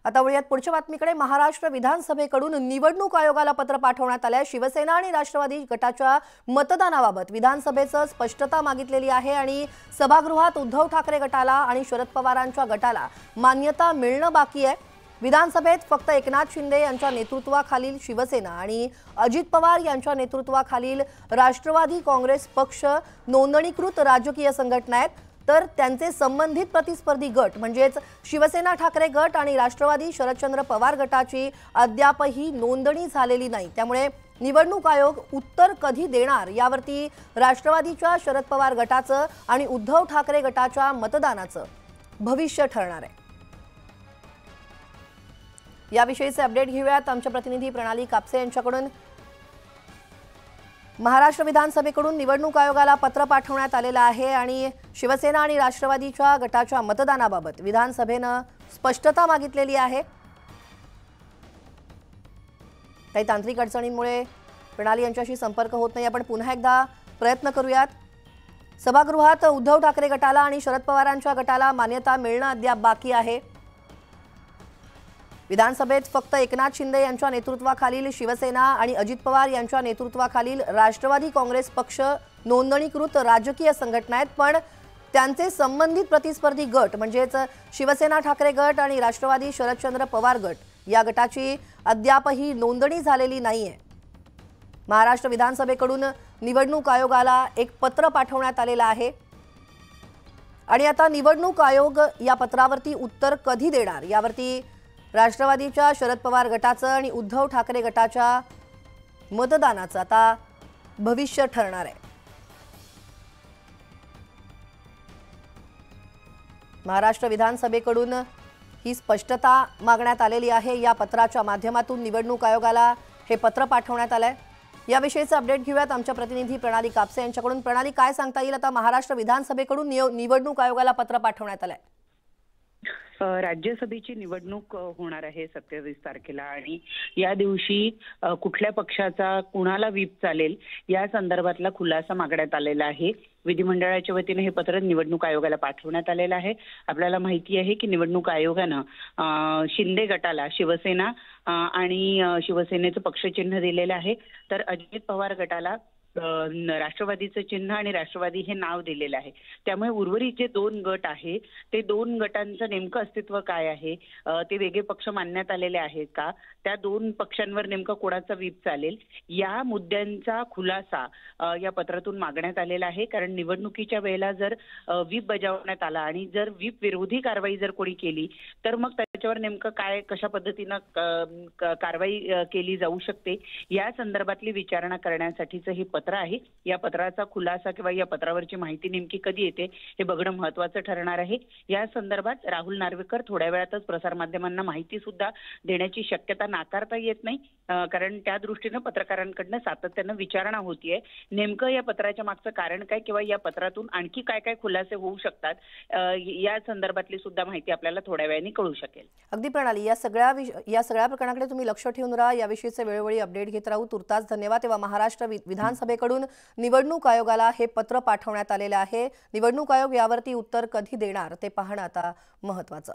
आता वळूयात पुढच्या बातमीकडे। महाराष्ट्र विधानसभेकडून निवडणूक आयोगाला पत्र पाठवण्यात आले। शिवसेना आणि राष्ट्रवादी गटाच्या मतदानाबाबत विधानसभेचं स्पष्टता मागितलेली आहे आणि सभागृहात उद्धव ठाकरे गटाला आणि शरद पवारांच्या गटाला मान्यता मिळणं बाकी आहे। विधानसभेत फक्त एकनाथ शिंदे यांच्या नेतृत्वाखालील शिवसेना आणि अजित पवार यांच्या नेतृत्वाखालील राष्ट्रवादी काँग्रेस पक्ष नोंदणीकृत राजकीय संघटना आहेत, तर त्यांचे संबंधित प्रतिस्पर्धी गट म्हणजेच शिवसेना ठाकरे गट आणि राष्ट्रवादी शरदचंद्र पवार गटाची अद्यापही नोंदणी झालेली नाही। त्यामुळे निवडणूक आयोग उत्तर कधी देणार यावरती राष्ट्रवादीच्या शरद पवार गटाचं आणि उद्धव ठाकरे गटाच्या मतदानाचं भविष्य ठरणार आहे। याविषयीचे अपडेट घेऊयात आमच्या प्रतिनिधी प्रणाली कापसे यांच्याकडून। महाराष्ट्र विधानसभेकडून निवडणूक आयोगाला पत्र पाठवण्यात आलेलं आहे आणि शिवसेना आणि राष्ट्रवादीच्या गटाच्या मतदानाबाबत विधानसभेनं स्पष्टता मागितलेली आहे। काही तांत्रिक अडचणींमुळे प्रणाली यांच्याशी संपर्क होत नाही। आपण पुन्हा एकदा प्रयत्न करूयात। सभागृहात उद्धव ठाकरे गटाला आणि शरद पवारांच्या गटाला मान्यता मिळणं अद्याप बाकी आहे। विधानसभेत फक्त एकनाथ शिंदे यांच्या नेतृत्वाखालील शिवसेना आणि अजित पवार यांच्या नेतृत्वाखालील राष्ट्रवादी काँग्रेस पक्ष नोंदणीकृत राजकीय संघटना आहेत, पण त्यांचे संबंधित प्रतिस्पर्धी गट म्हणजेच शिवसेना ठाकरे गट आणि राष्ट्रवादी शरदचंद्र पवार गट या गटाची अद्यापही नोंदणी झालेली नाहीये। महाराष्ट्र विधानसभेकडून निवडणूक आयोगाला एक पत्र पाठवण्यात आलेलं आहे आणि आता निवडणूक आयोग या पत्रावरती उत्तर कधी देणार यावरती राष्ट्रवादीच्या शरद पवार गटाचं आणि उद्धव ठाकरे गटाच्या मतदानाचं आता भविष्य ठरणार आहे। महाराष्ट्र विधानसभेकडून ही स्पष्टता मागण्यात आलेली आहे। या पत्राच्या माध्यमातून निवडणूक आयोगाला हे पत्र पाठवण्यात आलंय। याविषयीचे अपडेट घेऊयात आमच्या प्रतिनिधी प्रणाली कापसे यांच्याकडून। प्रणाली, काय सांगता येईल आता महाराष्ट्र विधानसभेकडून निवडणूक आयोगाला पत्र पाठवण्यात आलंय? राज्यसभेची निवडणूक होणार आहे 27 तारखेला आणि या दिवशी कुठल्या पक्षाचा कुणाला व्हीप चालेल या संदर्भातला खुलासा मागण्यात आलेला आहे। विधिमंडळाच्या वतीने हे पत्र निवडणूक आयोगाला पाठवण्यात आलेलं आहे। आपल्याला माहिती आहे की निवडणूक आयोगानं शिंदे गटाला शिवसेना आणि शिवसेनेचं पक्षचिन्ह दिलेलं आहे, तर अजित पवार गटाला राष्ट्रवादीचं चिन्ह आणि राष्ट्रवादी हे नाव दिलेलं आहे। त्यामुळे उर्वरित जे दोन गट आहे ते दोन गटांचं नेमकं अस्तित्व काय आहे, ते वेगळे पक्ष मानण्यात आलेले आहेत का, त्या दोन पक्षांवर नेमकं कोणाचा व्हीप चालेल या मुद्द्यांचा खुलासा या पत्रातून मागण्यात आलेला आहे। कारण निवडणुकीच्या वेळेला जर व्हीप बजावण्यात आला आणि जर व्हीप विरोधी कारवाई जर कोणी केली तर मग त्याच्यावर नेमकं काय कशा पद्धतीनं कारवाई केली जाऊ शकते या संदर्भातली विचारणा करण्यासाठीचं हे पत्र आहे। या पत्राचा खुलासा किंवा या पत्रावरची माहिती नेमकी कधी येते हे बघणं महत्त्वाचं ठरणार आहे। या संदर्भात राहुल नार्वेकर थोड्या वेळातच प्रसारमाध्यमांना माहिती सुद्धा देण्याची शक्यता नाकारता येत नाही, कारण त्या दृष्टीनं पत्रकारांकडनं सातत्यानं विचारणा होतीये नेमकं या पत्राच्या मागचं कारण काय किंवा या पत्रातून आणखी काय काय खुलासे होऊ शकतात या संदर्भातली सुद्धा माहिती आपल्याला थोड्या वेळाने कळू शकेल। अगदी प्रणाली, या सगळ्या प्रकरणाकडे तुम्ही लक्ष ठेवून राहा। याविषयीचे वेळोवेळी अपडेट घेत राहू। तुर्तास धन्यवाद। तेव्हा महाराष्ट्र विधानसभेकडून निवडणूक आयोगाला हे पत्र पाठवण्यात आलेलं आहे। निवडणूक आयोग यावरती उत्तर कधी देणार ते पाहणं आता महत्त्वाचं।